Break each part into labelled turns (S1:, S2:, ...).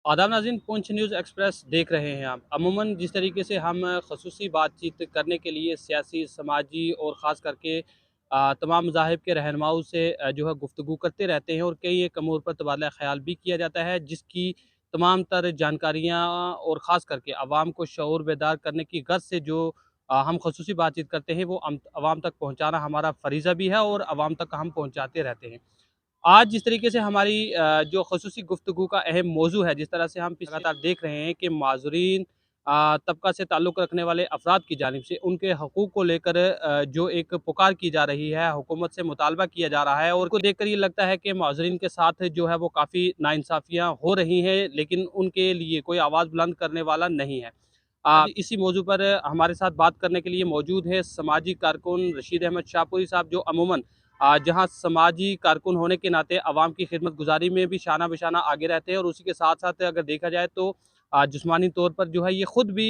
S1: आदाब नाज़रीन, Poonch news express देख रहे हैं आप। अमूमन जिस तरीके से हम ख़ुसूसी बातचीत करने के लिए सियासी, समाजी और ख़ास करके तमाम मज़ाहिब के रहनुमाओं से जो है गुफ्तगू करते रहते हैं और कई एक अमूर पर तबादला ख़्याल भी किया जाता है, जिसकी तमाम तर जानकारियाँ और ख़ास करके अवाम को शऊर बेदार करने की गर्ज़ से जो हम ख़ुसूसी बातचीत करते हैं, वो अवाम तक पहुँचाना हमारा फ़रीज़ा भी है और अवाम तक हम पहुँचाते रहते हैं। आज जिस तरीके से हमारी जो ख़ुसूसी गुफ्तगू का अहम मौज़ू है, जिस तरह से हम लगातार देख रहे हैं कि माज़ूरीन तबका से ताल्लुक़ रखने वाले अफ़राद की जानिब से उनके हकूक़ को लेकर जो एक पुकार की जा रही है, हुकूमत से मुतालबा किया जा रहा है और को देखकर ये लगता है कि माज़ूरीन के साथ जो है वो काफ़ी नाइंसाफ़ियाँ हो रही हैं, लेकिन उनके लिए कोई आवाज़ बुलंद करने वाला नहीं है। इसी मौज़ू पर हमारे साथ बात करने के लिए मौजूद है समाजी कारकुन रशीद अहमद शाहपुरी साहब, जो अमूमन जहाँ समाजी कारकुन होने के नाते अवाम की खिदमत गुज़ारी में भी शाना बशाना आगे रहते हैं और उसी के साथ-साथ अगर देखा जाए तो जिस्मानी तौर पर जो है ये ख़ुद भी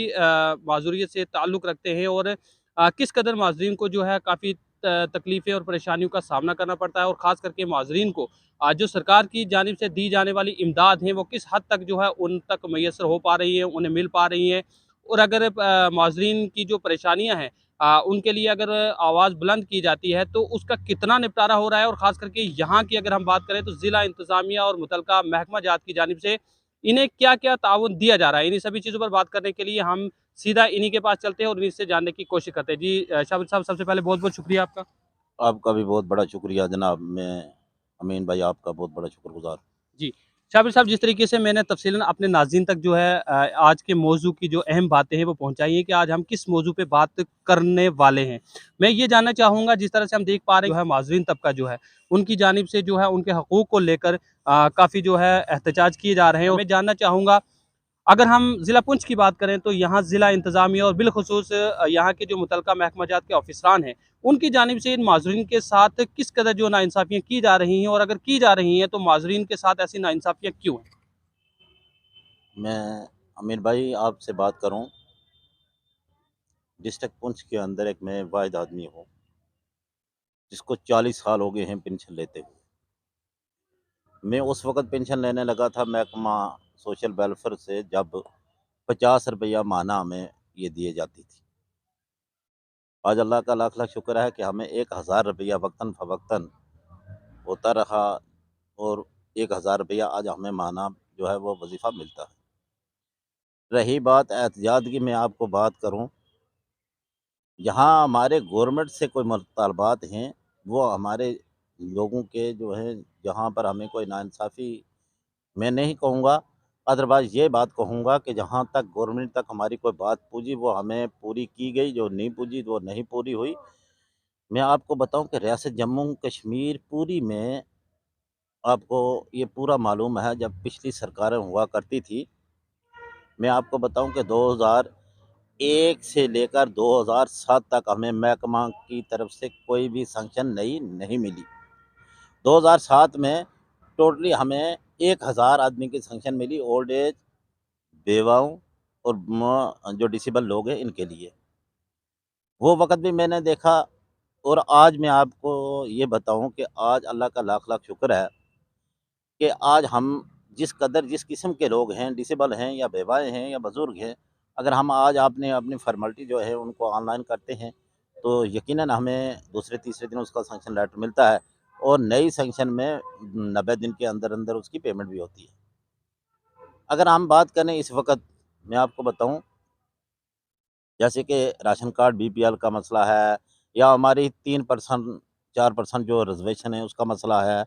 S1: माज़ूरियत से ताल्लुक़ रखते हैं और किस कदर माज़रीन को जो है काफ़ी तकलीफ़ें और परेशानियों का सामना करना पड़ता है और ख़ास करके माज़रीन को जो सरकार की जानिब से दी जाने वाली इमदाद है, वो किस हद तक जो है उन तक मैसर हो पा रही है, उन्हें मिल पा रही हैं। और अगर माज़रीन की जो परेशानियाँ हैं उनके लिए अगर आवाज़ बुलंद की जाती है, तो उसका कितना निपटारा हो रहा है और ख़ास करके यहाँ की अगर हम बात करें तो ज़िला इंतज़ामिया और मुतलका महकमा जात की जानिब से इन्हें क्या-क्या ताउन दिया जा रहा है? इन्हीं सभी चीज़ों पर बात करने के लिए हम सीधा इन्हीं के पास चलते हैं और इन्हीं से जानने की कोशिश करते हैं। जी शाबिर साहब, सबसे पहले बहुत-बहुत शुक्रिया आपका।
S2: आपका भी बहुत बड़ा शुक्रिया जनाब। मैं अमीन भाई आपका बहुत बड़ा शुक्रगुज़ार।
S1: जी। शाबिर साहब, जिस तरीके से मैंने तफ़सीलन अपने नाज़रीन तक जो है आज के मौज़ू की जो अहम बातें हैं वो पहुँचाई हैं कि आज हम किस मौज़ू पे बात करने वाले हैं। मैं ये जानना चाहूँगा, जिस तरह से हम देख पा रहे हैं जो है माज़रीन तबका जो है, उनकी जानिब से जो है उनके हकूक़ को लेकर काफ़ी जो है एहतजाज किए जा रहे हैं और मैं जानना चाहूँगा, अगर हम ज़िला पुंछ की बात करें तो यहाँ ज़िला इंतज़ामिया और बिलख़ुसूस यहाँ के जो मुतलका महकमा-जात के ऑफ़िसरान हैं, उनकी जानिब से इन माज़ूरीन के साथ किस कदर जो नाइंसाफ़ियाँ की जा रही हैं और अगर की जा रही हैं तो माज़ूरीन के साथ ऐसी नाइंसाफ़ियाँ क्यों हैं?
S2: मैं अमीर भाई आपसे बात करूँ, डिस्ट्रिक्ट पुंछ के अंदर एक मैं वाहिद आदमी हूँ, जिसको 40 साल हो गए हैं पेंशन लेते हुए। मैं उस वक़्त पेंशन लेने लगा था महकमा सोशल वेलफेयर से, जब 50 रुपया माह हमें ये दिए जाती थी। आज अल्लाह का लाख-लाख शुक्र है कि हमें 1000 रुपया वक़्तन-फ़वक़्तन होता रहा और 1000 रुपया आज हमें माह जो है वो वज़ीफ़ा मिलता है। रही बात एहतियात की, मैं आपको बात करूँ, जहाँ हमारे गवर्नमेंट से कोई मुतालबात हैं, वो हमारे लोगों के जो हैं, जहाँ पर हमें कोई नाइंसाफ़ी मैं नहीं कहूँगा, अदरवाइज़ ये बात कहूँगा कि जहाँ तक गवर्नमेंट तक हमारी कोई बात पहुँची वो हमें पूरी की गई, जो नहीं पहुँची वो नहीं पूरी हुई। मैं आपको बताऊँ कि रियासत जम्मू कश्मीर पूरी में आपको ये पूरा मालूम है, जब पिछली सरकारें हुआ करती थी, मैं आपको बताऊँ कि 2001 से लेकर 2007 तक हमें महकमा की तरफ से कोई भी सैंक्शन नहीं मिली। 2007 में टोटली हमें 1000 आदमी की सैंक्शन मिली, ओल्ड एज, बेवाओं और जो डिसेबल लोग हैं इनके लिए। वो वक़्त भी मैंने देखा और आज मैं आपको ये बताऊँ कि आज अल्लाह का लाख-लाख शुक्र है कि आज हम जिस कदर जिस किस्म के लोग हैं, डिसेबल हैं या बेवाएँ हैं या बुज़ुर्ग हैं, अगर हम आज आपने अपनी फ़ॉर्मेलिटी जो है उनको ऑनलाइन करते हैं, तो यकीनन हमें दूसरे-तीसरे दिन उसका सैंक्शन लेटर मिलता है और नई सैंक्शन में 90 दिन के अंदर-अंदर उसकी पेमेंट भी होती है। अगर हम बात करें इस वक़्त, मैं आपको बताऊँ, जैसे कि राशन कार्ड बीपीएल का मसला है या हमारी 3% 4% जो रिज़र्वेशन है उसका मसला है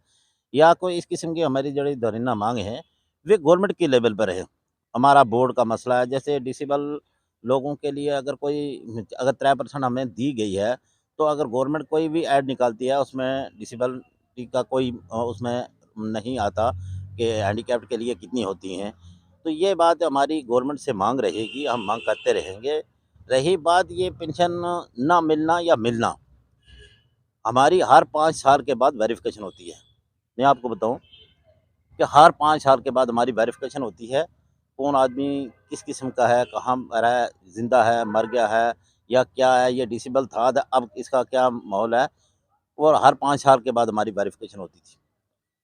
S2: या कोई इस किस्म की हमारी जड़ी दरिंदा माँग है, वे गवर्नमेंट के लेवल पर है। हमारा बोर्ड का मसला है, जैसे डिसेबल लोगों के लिए अगर 3% हमें दी गई है, तो अगर गवर्नमेंट कोई भी ऐड निकालती है उसमें डिसेबिलिटी का कोई उसमें नहीं आता कि हैंडीकैप्ड के लिए कितनी होती हैं। तो ये बात हमारी गवर्नमेंट से माँग रहेगी, हम माँग करते रहेंगे। रही बात ये पेंशन ना मिलना या मिलना, हमारी हर 5 साल के बाद वेरिफ़िकेशन होती है। मैं आपको बताऊँ कि हर 5 साल के बाद हमारी वेरिफ़िकेशन होती है, कौन आदमी किस किस्म का है, कहाँ पर है, ज़िंदा है, मर गया है या क्या है, ये डिसेबल था, अब इसका क्या माहौल है, और हर 5 साल के बाद हमारी वेरिफ़िकेशन होती थी।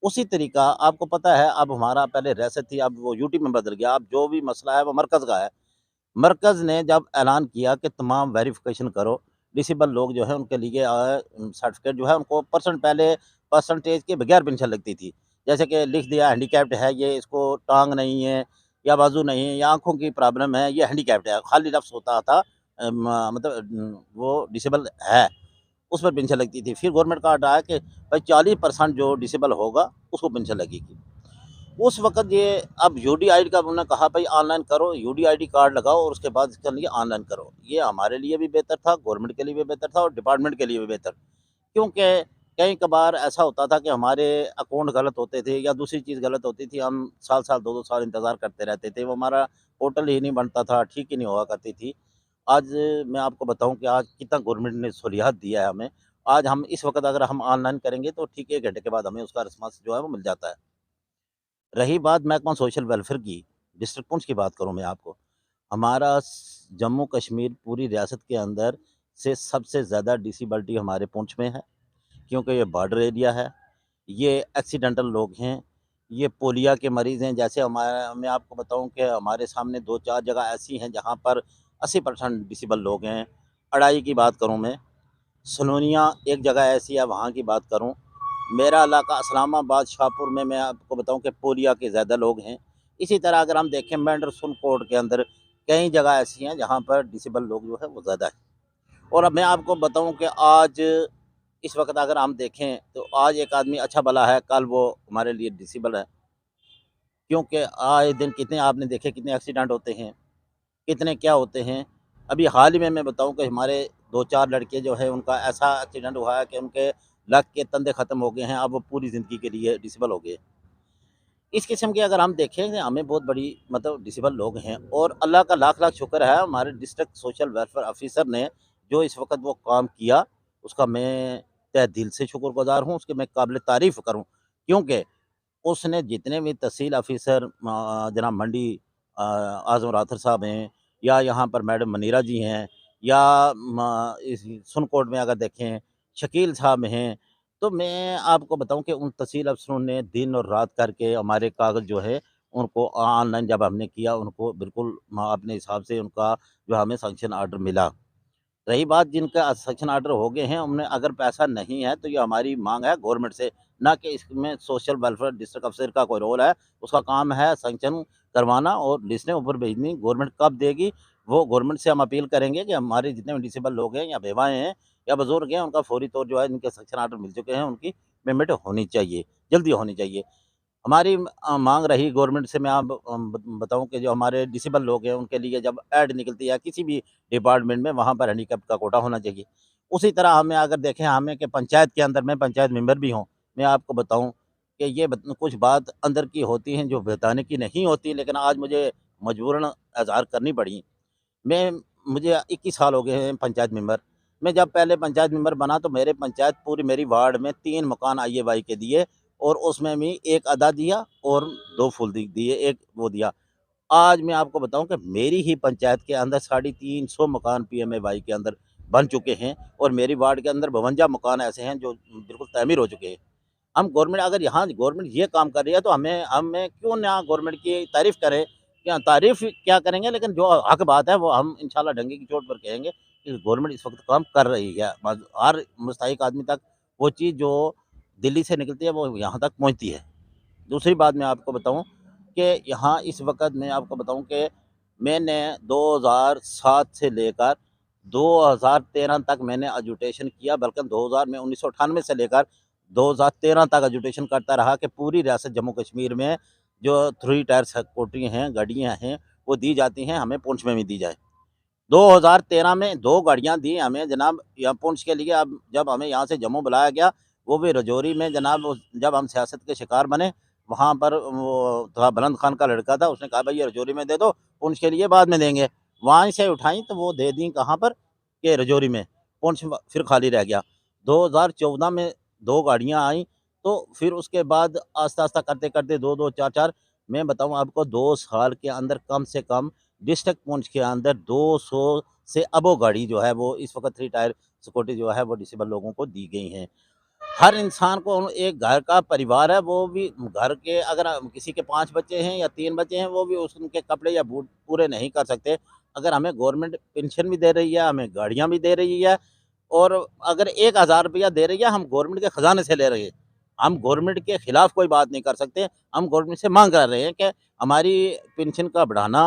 S2: उसी तरीका आपको पता है, अब हमारा पहले रियासत थी, अब वो यूटी में बदल गया, अब जो भी मसला है वो मरकज़ का है। मरकज़ ने जब ऐलान किया कि तमाम वेरिफ़िकेशन करो, डिसेबल लोग जो है उनके लिए सर्टिफ़िकेट जो है उनको पहले परसेंटेज के बगैर पेंशन लगती थी। जैसे कि लिख दिया हैंडीकैप्ड है ये, इसको टाँग नहीं है या बाजू नहीं है या आँखों की प्रॉब्लम है, ये हैंडीकैप्ड है। खाली लफ्ज़ होता था मतलब वो डिसेबल है, उस पर पेंशन लगती थी। फिर गवर्नमेंट का ऑर्डर आया कि भाई 40% जो डिसेबल होगा उसको पेंशन लगेगी। उस वक़्त ये अब यूडीआईडी का उन्होंने कहा भाई ऑनलाइन करो, यूडीआईडी कार्ड लगाओ और उसके बाद इसके लिए ऑनलाइन करो। ये हमारे लिए भी बेहतर था, गवर्नमेंट के लिए भी बेहतर था और डिपार्टमेंट के लिए भी बेहतर। क्योंकि कई कभार ऐसा होता था कि हमारे अकाउंट गलत होते थे या दूसरी चीज़ गलत होती थी, हम साल-साल, 2-2 साल इंतज़ार करते रहते थे, वो हमारा पोर्टल ही नहीं बनता था, ठीक ही नहीं हुआ करती थी। आज मैं आपको बताऊँ कि आज कितना गवर्नमेंट ने सहूलियत दिया है हमें। आज हम इस वक़्त अगर हम ऑनलाइन करेंगे तो ठीक 1 घंटे के बाद हमें उसका रिस्पॉन्स जो है वो मिल जाता है। रही बात महकमा सोशल वेलफेयर की, डिस्ट्रिक्ट पुंछ की बात करूँ मैं आपको, हमारा जम्मू कश्मीर पूरी रियासत के अंदर से सबसे ज़्यादा डिसेबिलिटी हमारे पुंछ में है, क्योंकि ये बॉर्डर एरिया है, ये एक्सीडेंटल लोग हैं, ये पोलिया के मरीज़ हैं। जैसे हमारा मैं आपको बताऊं कि हमारे सामने 2-4 जगह ऐसी हैं जहां पर 80% डिसेबल लोग हैं। अड़ाई की बात करूं मैं, सलोनिया एक जगह ऐसी है, वहाँ की बात करूं, मेरा इलाका इस्लामाबाद शाहपुर में मैं आपको बताऊं कि पोलिया के ज़्यादा लोग हैं। इसी तरह अगर हम देखें मेंढरसुन कोट के अंदर कई जगह ऐसी हैं जहाँ पर डिसेबल लोग जो है वो ज़्यादा हैं। और अब मैं आपको बताऊं कि आज इस वक्त अगर हम देखें तो आज एक आदमी अच्छा भला है, कल वो हमारे लिए डिसेबल है। क्योंकि आए दिन कितने आपने देखे कितने एक्सीडेंट होते हैं, कितने क्या होते हैं। अभी हाल ही में मैं बताऊँ कि हमारे 2-4 लड़के जो हैं उनका ऐसा एक्सीडेंट हुआ है कि उनके लक के तंदे ख़त्म हो गए हैं, अब वो पूरी ज़िंदगी के लिए डिसेबल हो गए। इस किस्म की अगर हम देखें कि हमें बहुत बड़ी मतलब डिसेबल लोग हैं और अल्लाह का लाख-लाख शुक्र है हमारे डिस्ट्रिक्ट सोशल वेलफेयर ऑफ़िसर ने जो इस वक़्त वो काम किया, उसका मैं तहे दिल से शुक्रगुज़ार हूँ, उसकी मैं काबिल तारीफ़ करूँ। क्योंकि उसने जितने भी तहसील ऑफ़िसर जनाब मंडी आज़म राथर साहब हैं या यहाँ पर मैडम मनीरा जी हैं या इस सुनकोट में अगर देखें शकील साहब हैं, तो मैं आपको बताऊँ कि उन तहसील अफ़सरों ने दिन और रात करके हमारे कागज़ जो है उनको ऑनलाइन जब हमने किया उनको बिल्कुल अपने हिसाब से उनका जो हमें सैंक्शन ऑर्डर मिला। रही बात जिनका सेक्शन ऑर्डर हो गए हैं, उनमें अगर पैसा नहीं है, तो ये हमारी माँग है गवर्नमेंट से, ना कि इसमें सोशल वेलफेयर डिस्ट्रिक्ट अफ़सर का कोई रोल है। उसका काम है सैंक्शन करवाना और लिस्टें ऊपर भेजनी। गवर्नमेंट कब देगी, वो गवर्नमेंट से हम अपील करेंगे कि हमारे जितने भी डिसेबल लोग हैं या बेवाएँ हैं या बुज़ुर्ग हैं, उनका फ़ौरी तौर जो है, जिनके सेक्शन ऑर्डर मिल चुके हैं, उनकी पेमेंट होनी चाहिए, जल्दी होनी चाहिए। हमारी माँग रही गवर्नमेंट से मैं आप बताऊँ कि जो हमारे डिसेबल लोग हैं उनके लिए जब ऐड निकलती है किसी भी डिपार्टमेंट में वहाँ पर हैंडीकैप का कोटा होना चाहिए। उसी तरह हमें अगर देखें हमें कि पंचायत के अंदर मैं पंचायत मेंबर भी हूँ, मैं आपको बताऊँ कि ये कुछ बात अंदर की होती हैं जो बताने की नहीं होती लेकिन आज मुझे मजबूरन इज़हार करनी पड़ी। मैं मुझे 21 साल हो गए हैं पंचायत मेंबर। मैं जब पहले पंचायत मेंबर बना तो मेरे पंचायत पूरी मेरी वार्ड में 3 मकान आईए-वाई के दिए और उसमें भी 1 अदा दिया और 2 फुल दिए, 1 वो दिया। आज मैं आपको बताऊँ कि मेरी ही पंचायत के अंदर 350 मकान पीएमए-वाई के अंदर बन चुके हैं और मेरी वार्ड के अंदर 52 मकान ऐसे हैं जो बिल्कुल तामीर हो चुके हैं। हम गवर्नमेंट अगर यहाँ गवर्नमेंट ये काम कर रही है तो हमें हमें क्यों ना गवर्नमेंट की तारीफ़ करें, क्या तारीफ़ क्या करेंगे लेकिन जो हक़ बात है वो हम इंशाल्लाह डंके की चोट पर कहेंगे कि गवर्नमेंट इस वक़्त काम कर रही है। हर मुस्तहिक आदमी तक वो चीज़ जो दिल्ली से निकलती है वो यहाँ तक पहुँचती है। दूसरी बात मैं आपको बताऊँ कि यहाँ इस वक़्त मैं आपको बताऊँ कि मैंने 2007 से लेकर 2013 तक मैंने एजुटेशन किया, बल्कि 2000 में 1998 से लेकर 2013 तक एजुटेशन करता रहा कि पूरी रियासत जम्मू कश्मीर में जो 3 टायर स्कूटी हैं, गाड़ियाँ हैं, वो दी जाती हैं, हमें पुंछ में भी दी जाए। 2013 में 2 गाड़ियाँ दी हमें जनाब यहाँ पुंछ के लिए। अब जब हमें यहाँ से जम्मू बुलाया गया, वो भी रजौरी में जनाब जब हम सियासत के शिकार बने, वहाँ पर वो थोड़ा बुलंद खान का लड़का था, उसने कहा भाई ये रजौरी में दे दो, पुंछ के लिए बाद में देंगे। वहाँ से उठाई तो वो दे दी कहाँ पर, कि रजौरी में, पुंछ फिर खाली रह गया। 2014 में 2 गाड़ियाँ आईं, तो फिर उसके बाद आस्ता-आस्ता करते-करते 2-2, 4-4 मैं बताऊँ आपको 2 साल के अंदर कम से कम डिस्ट्रिक्ट पुंछ के अंदर 200 से अबोव गाड़ी जो है वो इस वक़्त 3 टायर सिक्योरिटी जो है वो डिसेबल लोगों को दी गई हैं। हर इंसान को एक घर का परिवार है, वो भी घर के अगर किसी के 5 बच्चे हैं या 3 बच्चे हैं, वो भी उनके कपड़े या बूट पूरे नहीं कर सकते। अगर हमें गवर्नमेंट पेंशन भी दे रही है, हमें गाड़ियाँ भी दे रही है और अगर ₹1000 दे रही है, हम गवर्नमेंट के खज़ाने से ले रहे हैं। हम गवर्नमेंट के खिलाफ कोई बात नहीं कर सकते। हम गवर्नमेंट से माँग कर रहे हैं कि हमारी पेंशन का बढ़ाना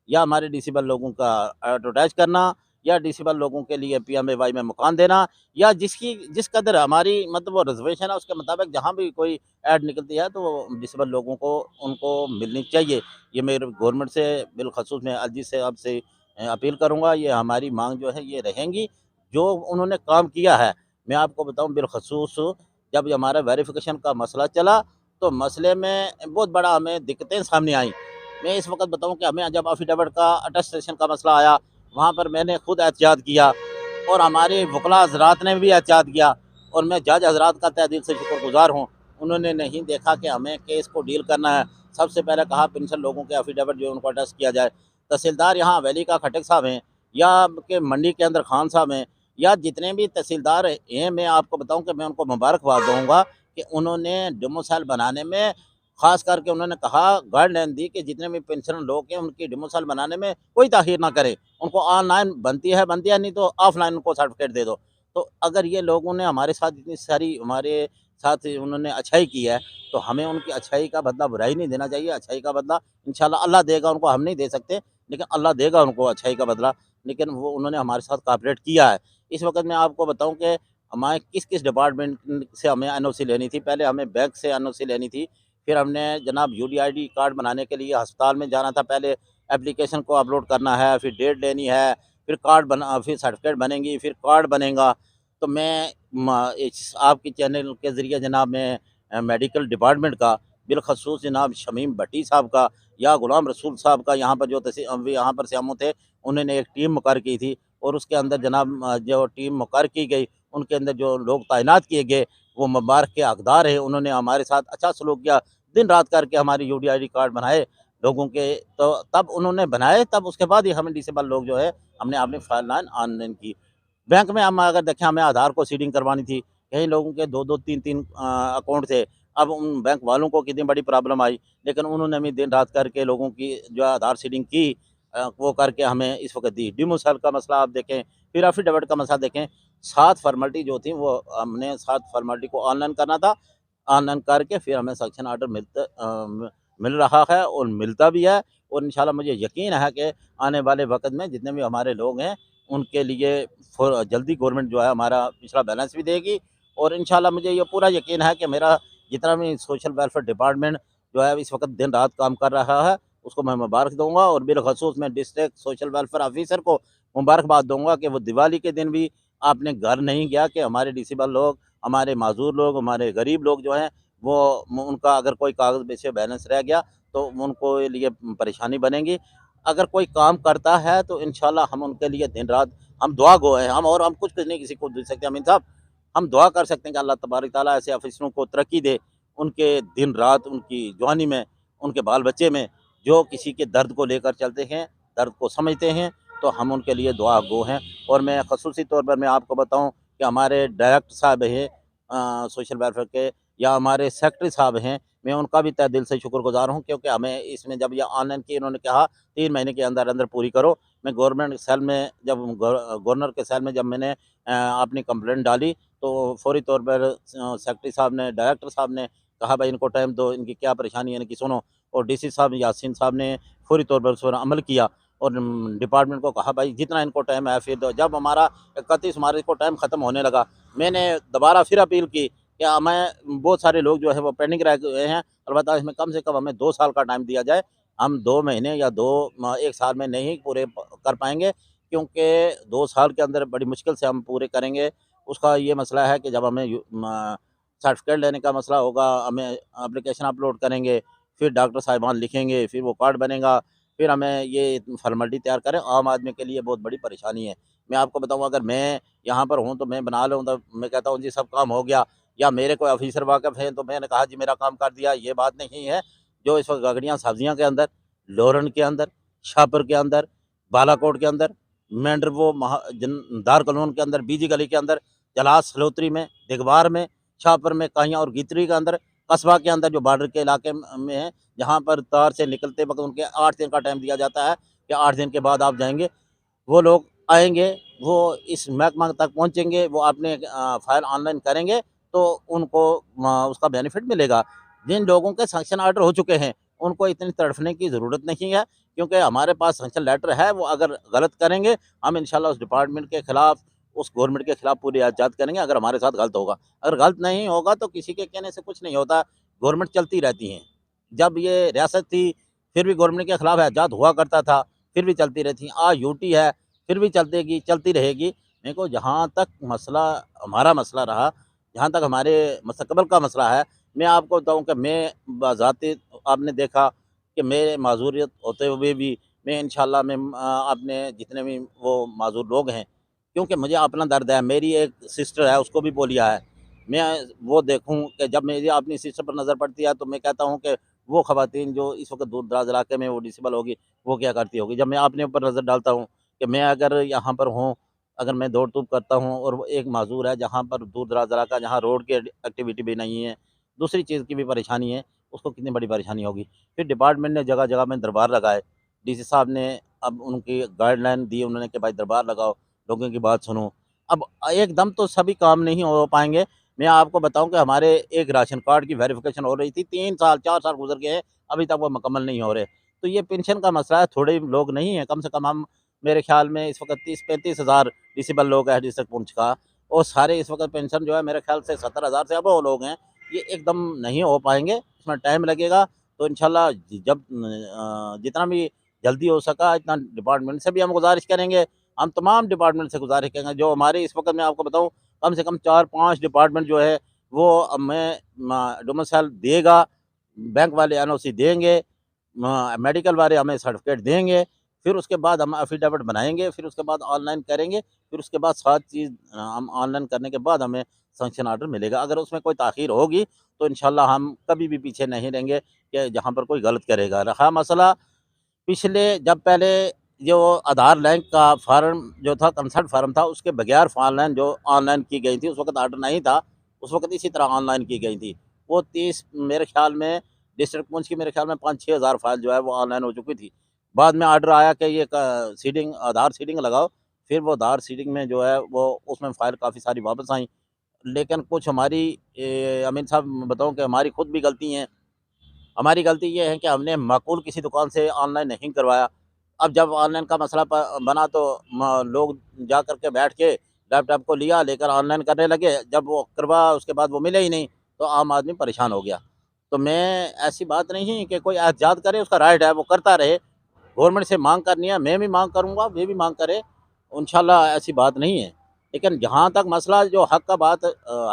S2: या हमारे डिसेबल लोगों का एडवर्टाइज़ करना या डिसेबल लोगों के लिए पीएमएवाई में मकान देना या जिस कदर हमारी मतलब वो रिज़र्वेशन है उसके मुताबिक जहाँ भी कोई ऐड निकलती है तो डिसेबल लोगों को उनको मिलनी चाहिए। ये मेरे गवर्नमेंट से बिलख़ुसूस मैं अर्ज़ी से आपसे अपील करूँगा, ये हमारी माँग जो है ये रहेंगी। जो उन्होंने काम किया है, मैं आपको बताऊँ बिलख़ुसूस जब ये हमारा वेरिफ़िकेशन का मसला चला, तो मसले में बहुत बड़ा हमें दिक्कतें सामने आईं। मैं इस वक़्त बताऊँ कि हमें जब एफ़िडेविट का अटेस्टेशन का मसला आया, वहाँ पर मैंने खुद एहतियात किया और हमारे वकला हज़रात ने भी एहतियात किया और मैं जज हज़रात का तहे दिल से शुक्रगुज़ार हूँ। उन्होंने नहीं देखा कि हमें केस को डील करना है। सबसे पहले कहा पेंशन लोगों के एफ़िडेविट जो है उनको अटेस्ट किया जाए। तहसीलदार यहाँ हवेली का खटक साहब हैं या के मंडी के अंदर खान साहब हैं या जितने भी तहसीलदार हैं, मैं आपको बताऊँ कि मैं उनको मुबारकबाद दूँगा कि उन्होंने डोमिसाइल बनाने में ख़ास करके उन्होंने कहा गाइडलाइन दी कि जितने भी पेंशनर लोग हैं उनकी डोमिसाइल बनाने में कोई ताख़ीर ना करें। उनको ऑनलाइन बनती है नहीं तो ऑफ़लाइन उनको सर्टिफ़िकेट दे दो। तो अगर ये लोगों ने हमारे साथ इतनी सारी हमारे साथ उन्होंने अच्छाई की है, तो हमें उनकी अच्छाई का बदला बुराई नहीं देना चाहिए। अच्छाई का बदला इंशाअल्लाह अल्लाह देगा उनको, हम नहीं दे सकते, लेकिन अल्लाह देगा उनको अच्छाई का बदला। लेकिन वो उन्होंने हमारे साथ कोऑपरेट किया है। इस वक़्त मैं आपको बताऊँ कि हमारे किस-किस डिपार्टमेंट से हमें एनओसी लेनी थी। पहले हमें बैंक से एनओसी लेनी थी, फिर हमने जनाब यूडीआईडी कार्ड बनाने के लिए अस्पताल में जाना था। पहले एप्लीकेशन को अपलोड करना है, फिर डेट लेनी है, फिर फिर सर्टिफ़िकेट बनेंगी, फिर कार्ड बनेगा। तो मैं इस आपके चैनल के ज़रिए जनाब मैं मेडिकल डिपार्टमेंट का बिलख़ुसूस जनाब शमीम भट्टी साहब का या गुलाम रसूल साहब का यहाँ पर जो अभी यहाँ पर सीएमओ थे, उन्होंने एक टीम मुक़र्रर की थी और उसके अंदर जनाब जो टीम मुक़र्रर की गई, उनके अंदर जो लोग तैनात किए गए, वो मुबारक के हकदार हैं। उन्होंने हमारे साथ अच्छा सलूक किया, दिन-रात करके हमारी यूडीआईडी कार्ड बनाए लोगों के, तो तब उन्होंने बनाए, तब उसके बाद ही हमें डिसेबल लोग जो है, हमने अपनी फाइल ऑनलाइन की। बैंक में हम अगर देखें हमें आधार को सीडिंग करवानी थी, कई लोगों के 2-2 3-3 अकाउंट थे। अब उन बैंक वालों को कितनी बड़ी प्रॉब्लम आई, लेकिन उन्होंने भी दिन-रात करके लोगों की जो है आधार सीडिंग की, वो करके हमें इस वक़्त दी। डोमिसाइल का मसला आप देखें, फिर एफिडेविट का मसला देखें, 7 फ़ॉर्मेलिटी जो थी वो हमने 7 फ़ॉर्मेलिटी को ऑनलाइन करना था। ऑनलाइन करके फिर हमें सेक्शन ऑर्डर मिल रहा है और मिलता भी है और इंशाल्लाह मुझे यकीन है कि आने वाले वक़्त में जितने भी हमारे लोग हैं, उनके लिए जल्दी गवर्नमेंट जो है हमारा पिछला बैलेंस भी देगी और इंशाल्लाह मुझे ये पूरा यकीन है कि मेरा जितना भी सोशल वेलफेयर डिपार्टमेंट जो है इस वक़्त दिन-रात काम कर रहा है, उसको मैं मुबारक दूँगा और बिलख़ुसूस मैं डिस्ट्रिक्ट सोशल वेलफेयर ऑफ़िसर को मुबारकबाद दूँगा कि वो दिवाली के दिन भी आपने घर नहीं गया कि हमारे डिसेबल लोग, हमारे माज़ूर लोग, हमारे गरीब लोग जो हैं, वो उनका अगर कोई कागज़ में से बैलेंस रह गया, तो उनको ये लिए परेशानी बनेगी। अगर कोई काम करता है, तो इंशाल्लाह हम उनके लिए दिन-रात हम दुआ गो हैं, हम कुछ नहीं किसी को दे सकते अमीन साहब। हम दुआ कर सकते हैं कि अल्लाह तबारक तआला ऐसे अफ़ीसरों को तरक्की दे, उनके दिन-रात उनकी जवानी में, उनके बाल-बच्चे में, जो किसी के दर्द को लेकर चलते हैं, दर्द को समझते हैं, तो हम उनके लिए दुआ गो हैं। और मैं ख़ुसूसी तौर पर मैं आपको बताऊँ कि हमारे डायरेक्टर साहब हैं सोशल वेलफेयर के या हमारे सेक्रेटरी साहब हैं, मैं उनका भी तहे दिल से शुक्रगुज़ार हूँ क्योंकि हमें इसमें जब ये ऑनलाइन की इन्होंने कहा 3 महीने के अंदर-अंदर पूरी करो। मैं गवर्नमेंट सेल में जब गवर्नर के सेल में जब मैंने अपनी कंप्लेंट डाली, तो फ़ौरी तौर पर सेक्रेटरी साहब ने, डायरेक्टर साहब ने कहा भाई इनको टाइम दो, इनकी क्या परेशानी है इनकी सुनो और डीसी साहब यासीन साहब ने फ़ौरी तौर पर उस पर अमल किया और डिपार्टमेंट को कहा भाई जितना इनको टाइम है फिर दो। जब हमारा 31 मार्च को टाइम ख़त्म होने लगा, मैंने दोबारा फिर अपील की कि हमें बहुत सारे लोग जो है वो पेंडिंग रह गए हैं, अलबत्ता इसमें कम से कम हमें 2 साल का टाइम दिया जाए। हम 2 महीने या 1 साल में नहीं पूरे कर पाएँगे क्योंकि 2 साल के अंदर बड़ी मुश्किल से हम पूरे करेंगे। उसका ये मसला है कि जब हमें सर्टिफ़िकेट लेने का मसला होगा, हमें एप्लीकेशन अपलोड करेंगे, फिर डॉक्टर साहिबान लिखेंगे, फिर वो कार्ड बनेगा, फिर हमें ये फ़ॉर्मेलिटी तैयार करें, आम आदमी के लिए बहुत बड़ी परेशानी है। मैं आपको बताऊँ अगर मैं यहाँ पर हूँ तो मैं बना लूँ तो मैं कहता हूँ जी सब काम हो गया या मेरे कोई ऑफ़िसर वाक़िफ़ हैं तो मैंने कहा जी मेरा काम कर दिया, ये बात नहीं है। जो इस वक़्त गगड़ियाँ सब्ज़ियाँ के अंदर, लोरन के अंदर, शाहपुर के अंदर, बालाकोट के अंदर, मेंढर वो दार कॉलोनी के अंदर, बीजी गली के अंदर, जलास सलोत्री में, दिगवार में, छापर में कहीं और गितरी के अंदर, कस्बा के अंदर जो बॉर्डर के इलाके में है, जहाँ पर तार से निकलते वक़्त उनके 8 दिन का टाइम दिया जाता है कि 8 दिन के बाद आप जाएँगे। वो लोग आएँगे, वो इस महकमा तक पहुँचेंगे, वो अपने फ़ाइल ऑनलाइन करेंगे, तो उनको उसका बेनिफिट मिलेगा। जिन लोगों के सैंक्शन ऑर्डर हो चुके हैं, उनको इतनी तड़फने की ज़रूरत नहीं है, क्योंकि हमारे पास सैंक्शन लेटर है, वो अगर गलत करेंगे, हम इंशाल्लाह उस डिपार्टमेंट के खिलाफ, उस गवर्नमेंट के खिलाफ पूरी एहतियात करेंगे अगर हमारे साथ गलत होगा। अगर गलत नहीं होगा तो किसी के कहने से कुछ नहीं होता, गवर्नमेंट चलती रहती हैं। जब ये रियासत थी, फिर भी गवर्नमेंट के खिलाफ एहतियात हुआ करता था, फिर भी चलती रहती। आज यूटी है, फिर भी चलतेगी चलती रहेगी। देखो जहाँ तक मसला हमारा मसला रहा, जहाँ तक हमारे मुस्तक़बिल का मसला है, मैं आपको बताऊँ कि मैं बज़ाते आपने देखा कि मेरे माज़ूरियत होते हुए भी मैं इंशाअल्लाह मैं अपने जितने भी वो माज़ूर लोग हैं, क्योंकि मुझे अपना दर्द है, मेरी एक सिस्टर है उसको भी पोलियो है। मैं वो देखूँ कि जब मेरी अपनी सिस्टर पर नज़र पड़ती है तो मैं कहता हूँ कि वो ख़वातीन जो इस वक़्त दूर-दराज़ इलाके में वो डिसेबल होगी, वो क्या करती होगी। जब मैं अपने ऊपर नज़र डालता हूँ कि मैं अगर यहाँ पर हूँ, अगर मैं दौड़-धूप करता हूँ और वो एक माज़ूर है जहाँ पर दूर-दराज़ इलाका, जहाँ रोड की एक्टिविटी भी नहीं है, दूसरी चीज़ की भी परेशानी है, उसको कितनी बड़ी परेशानी होगी। फिर डिपार्टमेंट ने जगह-जगह में दरबार लगाए, डीसी साहब ने अब उनकी गाइडलाइन दी उन्होंने कि भाई दरबार लगाओ, लोगों की बात सुनो। अब एकदम तो सभी काम नहीं हो पाएँगे। मैं आपको बताऊँ कि हमारे एक राशन कार्ड की वेरिफ़िकेशन हो रही थी, 3 साल, 4 साल गुज़र गए हैं, अभी तक वो मुकम्मल नहीं हो रहे। तो ये पेंशन का मसला है, थोड़े लोग नहीं हैं, कम से कम हम मेरे ख़्याल में इस वक़्त 30-35 हज़ार डिसेबल लोग हैं डिस्ट्रिक्ट पुंछ का, और सारे इस वक़्त पेंशन जो है मेरे ख़्याल से 70,000 से अबव लोग हैं। ये एकदम नहीं हो पाएँगे, इसमें टाइम लगेगा। तो इंशाअल्लाह जब जितना भी जल्दी हो सका इतना डिपार्टमेंट से भी हम गुज़ारिश करेंगे, हम तमाम डिपार्टमेंट से गुज़ारिश करेंगे, जो हमारे इस वक़्त मैं आपको बताऊँ कम से कम 4-5 डिपार्टमेंट जो है वो हमें डोमिसाइल देगा, बैंक वाले एनओसी देंगे, मेडिकल वाले हमें सर्टिफ़िकेट देंगे, फिर उसके बाद हम एफ़िडेविट बनाएँगे, फिर उसके बाद ऑनलाइन करेंगे, फिर उसके बाद 7 चीज़ हम ऑनलाइन करने के बाद हमें सैंक्शन ऑर्डर मिलेगा। अगर उसमें कोई ताख़ीर होगी, तो इंशाअल्लाह हम कभी भी पीछे नहीं रहेंगे कि जहाँ पर कोई गलत करेगा। रहा मसला पिछले जब पहले जो आधार लिंक का फ़ॉर्म जो था कंसर्ट फ़ॉर्म था, उसके बगैर ऑनलाइन जो ऑनलाइन की गई थी, उस वक़्त ऑर्डर नहीं था, उस वक़्त इसी तरह ऑनलाइन की गई थी। वो 30 मेरे ख़्याल में डिस्ट्रिक्ट पुंछ की मेरे ख़्याल में 5-6 हज़ार फ़ाइल जो है वो ऑनलाइन हो चुकी थी। बाद में ऑर्डर आया कि ये क सीडिंग आधार सीडिंग लगाओ, फिर वो आधार सीडिंग में जो है वो उसमें फ़ाइल काफ़ी सारी वापस आईं। लेकिन कुछ हमारी अमीन साहब मैं बताऊँ कि हमारी खुद भी गलती है। हमारी गलती ये है कि हमने माकूल किसी दुकान से ऑनलाइन नहीं करवाया। अब जब ऑनलाइन का मसला बना तो लोग जा कर के बैठ के लैपटॉप को लिया, लेकर ऑनलाइन करने लगे। जब वो करवा उसके बाद वो मिले ही नहीं, तो आम आदमी परेशान हो गया। तो मैं ऐसी बात नहीं है कि कोई एहतियात करे, उसका राइट है, वो करता रहे। गवर्नमेंट से माँग करनी है, मैं भी माँग करूँगा, वे भी माँग करें, इंशाल्लाह ऐसी बात नहीं है। लेकिन जहाँ तक मसला जो हक़ का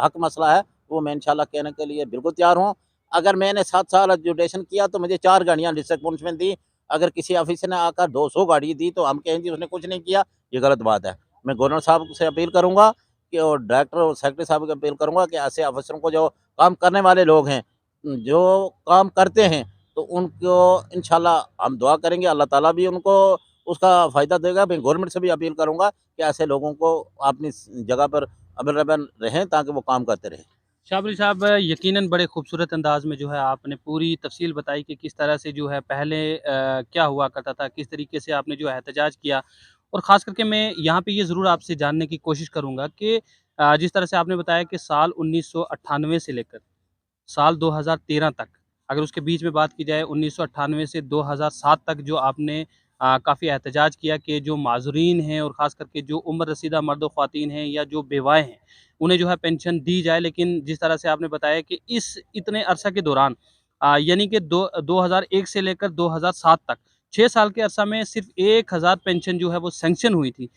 S2: हक़ मसला है, वो मैं इंशाल्लाह कहने के लिए बिल्कुल तैयार हूँ। अगर मैंने 7 साल एजुकेशन किया तो मुझे 4 गाड़ियाँ डिस्ट्रिक्ट पुलिस दी। अगर किसी ऑफिसर ने आकर 200 गाड़ी दी तो हम कहेंगे उसने कुछ नहीं किया, ये गलत बात है। मैं गवर्नर साहब से अपील करूँगा कि और डायरेक्टर और सेक्रेटरी साहब को अपील करूँगा कि ऐसे ऑफिसरों को जो काम करने वाले लोग हैं, जो काम करते हैं, तो उनको इंशाल्लाह हम दुआ करेंगे, अल्लाह ताला भी उनको उसका फ़ायदा देगा। मैं गवर्नमेंट से भी अपील करूँगा कि ऐसे लोगों को अपनी जगह पर अवेलेबल रहें ताकि वो काम करते रहें।
S1: शाबरी साहब, यकीनन बड़े खूबसूरत अंदाज़ में जो है आपने पूरी तफ़सील बताई कि किस तरह से जो है पहले क्या हुआ करता था, किस तरीके से आपने जो है एहतजाज किया। और ख़ास करके मैं यहाँ पे ये ज़रूर आपसे जानने की कोशिश करूँगा कि जिस तरह से आपने बताया कि साल 1998 से लेकर साल 2013 तक, अगर उसके बीच में बात की जाए 1998 से 2007 तक जो आपने काफ़ी एहतजाज किया कि जो माज़ूरीन हैं और ख़ास करके जो उम्र रसीदा मर्द और ख़वातीन हैं या जो बेवाएँ हैं, उन्हें जो है पेंशन दी जाए। लेकिन जिस तरह से आपने बताया कि इस इतने अरसा के दौरान यानी कि 2001 से लेकर 2007 तक 6 साल के अरसा में सिर्फ़ 1000 पेंशन जो है वो सैंक्शन हुई थी।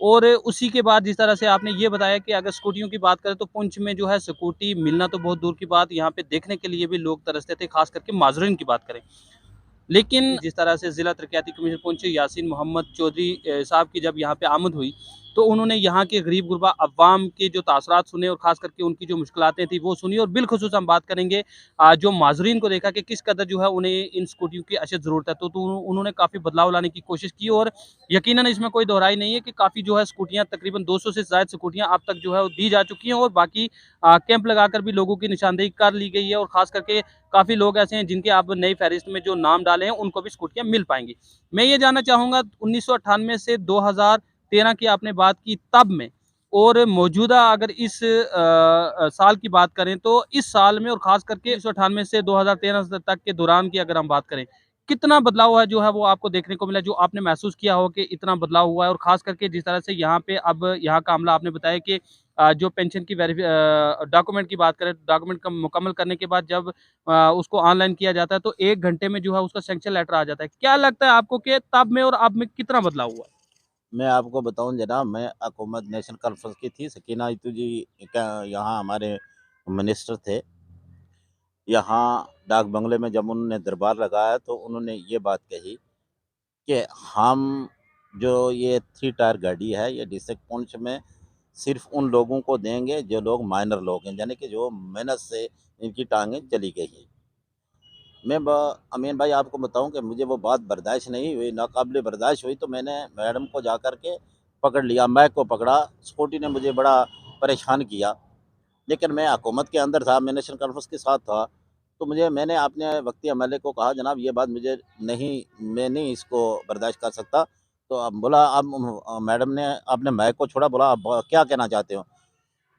S1: और उसी के बाद जिस तरह से आपने ये बताया कि अगर स्कूटियों की बात करें तो पुंछ में जो है स्कूटी मिलना तो बहुत दूर की बात, यहाँ पे देखने के लिए भी लोग तरसते थे, ख़ास करके माज़ूरीन की बात करें। लेकिन जिस तरह से ज़िला तरक्याती कमीशन पुंछ यासीन मोहम्मद चौधरी साहब की जब यहाँ पे आमद हुई, तो उन्होंने यहाँ के गरीब-गुरबा अवाम के जो तासरात सुने और ख़ास करके उनकी जो मुश्किलातें थी वो सुनी और बिलख़ुसूस हम बात करेंगे जो माज़रीन को देखा कि किस कदर जो है उन्हें इन स्कूटियों की अशद ज़रूरत है। तो उन्होंने काफ़ी बदलाव लाने की कोशिश की और यकीनन इसमें कोई दोहराई नहीं है कि काफ़ी जो है स्कूटियाँ तकरीबन 200 से ज़ायद स्कूटियाँ अब तक जो है वो दी जा चुकी हैं और बाकी कैंप लगाकर भी लोगों की निशानदेही कर ली गई है और ख़ास करके काफ़ी लोग ऐसे हैं जिनके अब नई फ़हरिस्त में जो नाम डाले हैं उनको भी स्कूटियाँ मिल पाएँगी। मैं ये जानना चाहूँगा 1998 से 2013 की आपने बात की तब में और मौजूदा अगर इस साल की बात करें तो इस साल में और ख़ास करके 1998 से 2013 तक के दौरान की अगर हम बात करें, कितना बदलाव है जो है वो आपको देखने को मिला जो आपने महसूस किया हो कि इतना बदलाव हुआ है और ख़ास करके जिस तरह से यहाँ पे अब यहाँ का अमला आपने बताया कि जो पेंशन की डॉक्यूमेंट की बात करें, डॉक्यूमेंट का मुकम्मल करने के बाद जब उसको ऑनलाइन किया जाता है तो 1 घंटे में जो है उसका सैंक्शन लेटर आ जाता है। क्या लगता है आपको कि तब में और अब में कितना बदलाव हुआ है?
S2: मैं आपको बताऊं जनाब, मैं हुकूमत नेशनल कॉन्फ्रेंस की थी, सकीना इतू जी का यहाँ हमारे मिनिस्टर थे। यहाँ डाक बंगले में जब उन्होंने दरबार लगाया तो उन्होंने ये बात कही कि हम जो ये 3 टायर गाड़ी है ये डिस्ट्रिक्ट पुंछ में सिर्फ उन लोगों को देंगे जो लोग माइनर लोग हैं, यानी कि जो मेहनत से इनकी टांगें चली गई हैं। मैं ब अमीन भाई आपको बताऊं कि मुझे वो बात बर्दाश्त नहीं हुई, नाकाबिले बर्दाश्त हुई, तो मैंने मैडम को जा कर के पकड़ लिया, मैक को पकड़ा। स्कूटी ने मुझे बड़ा परेशान किया, लेकिन मैं हुकूमत के अंदर था, मैं नेशनल कॉन्फ्रेंस के साथ था। तो मैंने अपने वक्ती एमएलए को कहा, जनाब ये बात मुझे नहीं, मैं नहीं इसको बर्दाश्त कर सकता। तो अब बोला, अब मैडम ने अपने माइक को छोड़ा, बोला अब क्या कहना चाहते हो?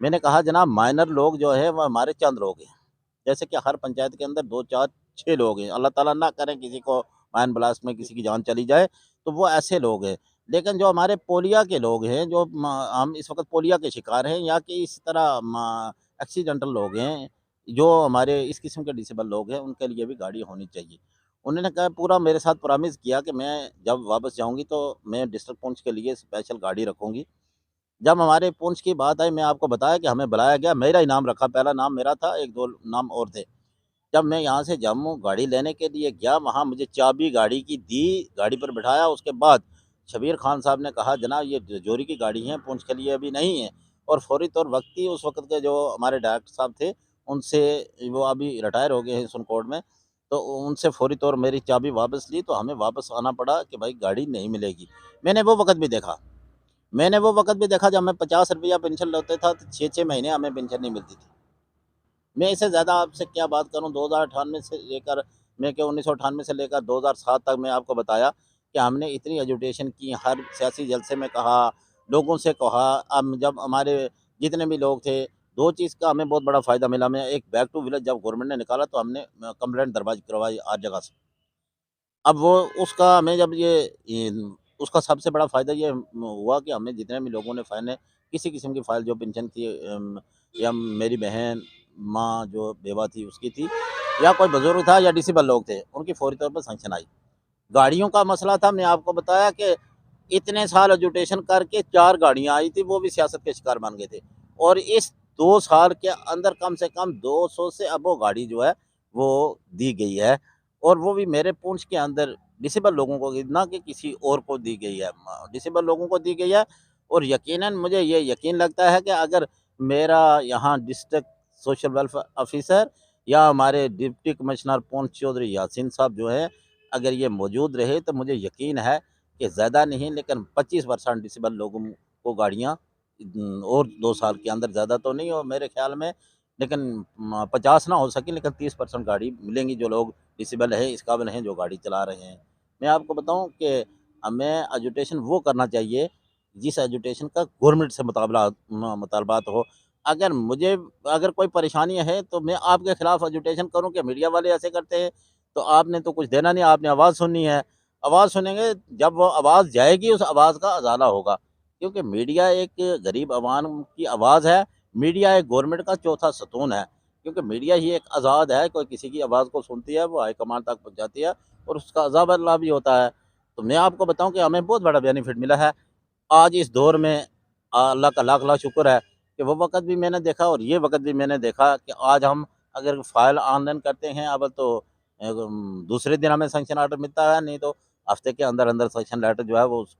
S2: मैंने कहा, जनाब माइनर लोग जो है वो हमारे चंद लोग हैं, जैसे कि हर पंचायत के अंदर 2, 4, 6 लोग हैं। अल्लाह ताला ना करे किसी को माइन ब्लास्ट में किसी की जान चली जाए, तो वो ऐसे लोग हैं। लेकिन जो हमारे पोलिया के लोग हैं, जो हम इस वक़्त पोलिया के शिकार हैं, या कि इस तरह एक्सीडेंटल लोग हैं, जो हमारे इस किस्म के डिसेबल लोग हैं, उनके लिए भी गाड़ी होनी चाहिए। उन्होंने कहा, पूरा मेरे साथ प्रॉमिस किया कि मैं जब वापस जाऊँगी तो मैं डिस्ट्रिक्ट पुंछ के लिए स्पेशल गाड़ी रखूँगी। जब हमारे पुंछ की बात आई, मैं आपको बताया कि हमें बुलाया गया, मेरा ही नाम रखा, पहला नाम मेरा था, 1-2 नाम और थे। जब मैं यहाँ से जम्मू गाड़ी लेने के लिए गया, वहाँ मुझे चाबी गाड़ी की दी, गाड़ी पर बिठाया। उसके बाद शबीर खान साहब ने कहा, जनाब ये तिजोरी की गाड़ी है, पुंछ के लिए अभी नहीं है। और फ़ौरी तौर वक़्ती उस वक़्त के जो हमारे डायरेक्टर साहब थे, उनसे, वो अभी रिटायर हो गए हैं सुनकोट में, तो उनसे फ़ौरी तौर मेरी चाबी वापस ली, तो हमें वापस आना पड़ा कि भाई गाड़ी नहीं मिलेगी। मैंने वो वक़्त भी देखा। मैंने वो वक़्त भी देखा जब मैं ₹50 पेंशन लेता था, तो 6-6 महीने हमें पेंशन नहीं मिलती थी। मैं इससे ज़्यादा आपसे क्या बात करूँ, 2098 से लेकर, मैं क्या 1998 से लेकर 2007 तक मैं आपको बताया कि हमने इतनी एजुटेशन की, हर सियासी जलसे में कहा, लोगों से कहा। अब जब हमारे जितने भी लोग थे, 2 चीज़ का हमें बहुत बड़ा फ़ायदा मिला। मैं एक बैक टू विलेज जब गवर्नमेंट ने निकाला तो हमने कंप्लेंट दर्ज करवाई हर जगह से। अब वो उसका हमें जब ये उसका सबसे बड़ा फ़ायदा ये हुआ कि हमें जितने भी लोगों ने फ़ाइलें, किसी किस्म की फ़ाइल जो पेंशन की, या मेरी बहन, माँ जो बेवा थी उसकी थी, या कोई बुज़ुर्ग था या डिसेबल लोग थे, उनकी फ़ौरी तौर पर सैंक्शन आई। गाड़ियों का मसला था, मैं आपको बताया कि इतने साल एजुटेशन करके 4 गाड़ियाँ आई थी, वो भी सियासत के शिकार बन गए थे। और इस 2 साल के अंदर कम से कम 200 से अबोव गाड़ी जो है, वो दी गई है। और वो भी मेरे पुंछ के अंदर डिसेबल लोगों को, ना कि किसी और को दी गई है। डिसेबल लोगों को दी गई है। और यकीनन मुझे ये यकीन लगता है कि अगर मेरा यहाँ डिस्ट्रिक्ट सोशल वेलफेयर ऑफिसर या हमारे डिप्टी कमिश्नर पुंछ चौधरी यासीन साहब जो हैं, अगर ये मौजूद रहे, तो मुझे यकीन है कि ज़्यादा नहीं लेकिन 25% डिसेबल लोगों को गाड़ियाँ और 2 साल के अंदर, ज़्यादा तो नहीं और मेरे ख़्याल में, लेकिन 50 ना हो सके लेकिन 30% गाड़ी मिलेंगी, जो लोग डिसेबल हैं, इस काबिल हैं, जो गाड़ी चला रहे हैं। मैं आपको बताऊँ कि हमें एजुटेशन वो करना चाहिए, जिस एजुटेशन का गवर्नमेंट से मुतालबात हो। अगर कोई परेशानी है, तो मैं आपके खिलाफ एजुटेशन करूँ कि मीडिया वाले ऐसे करते हैं, तो आपने तो कुछ देना नहीं, आपने आवाज़ सुननी है। आवाज़ सुनेंगे, जब वो आवाज़ जाएगी, उस आवाज़ का अज़ाला होगा। क्योंकि मीडिया एक गरीब अवाम की आवाज़ है, मीडिया एक गवर्नमेंट का चौथा सतून है। क्योंकि मीडिया ही एक आज़ाद है, कोई किसी की आवाज़ को सुनती है, वो हाईकमान तक पहुँचाती है और उसका अज़ाब भी होता है। तो मैं आपको बताऊँ कि हमें बहुत बड़ा बेनिफिट मिला है। आज इस दौर में अल्लाह का लाख-लाख शुक्र है कि वो वक़्त भी मैंने देखा और ये वक़्त भी मैंने देखा कि आज हम अगर फ़ाइल ऑनलाइन करते हैं, अब तो दूसरे दिन हमें सैंक्शन ऑर्डर मिलता है, नहीं तो हफ्ते के अंदर अंदर सेक्शन लेटर जो है वो उस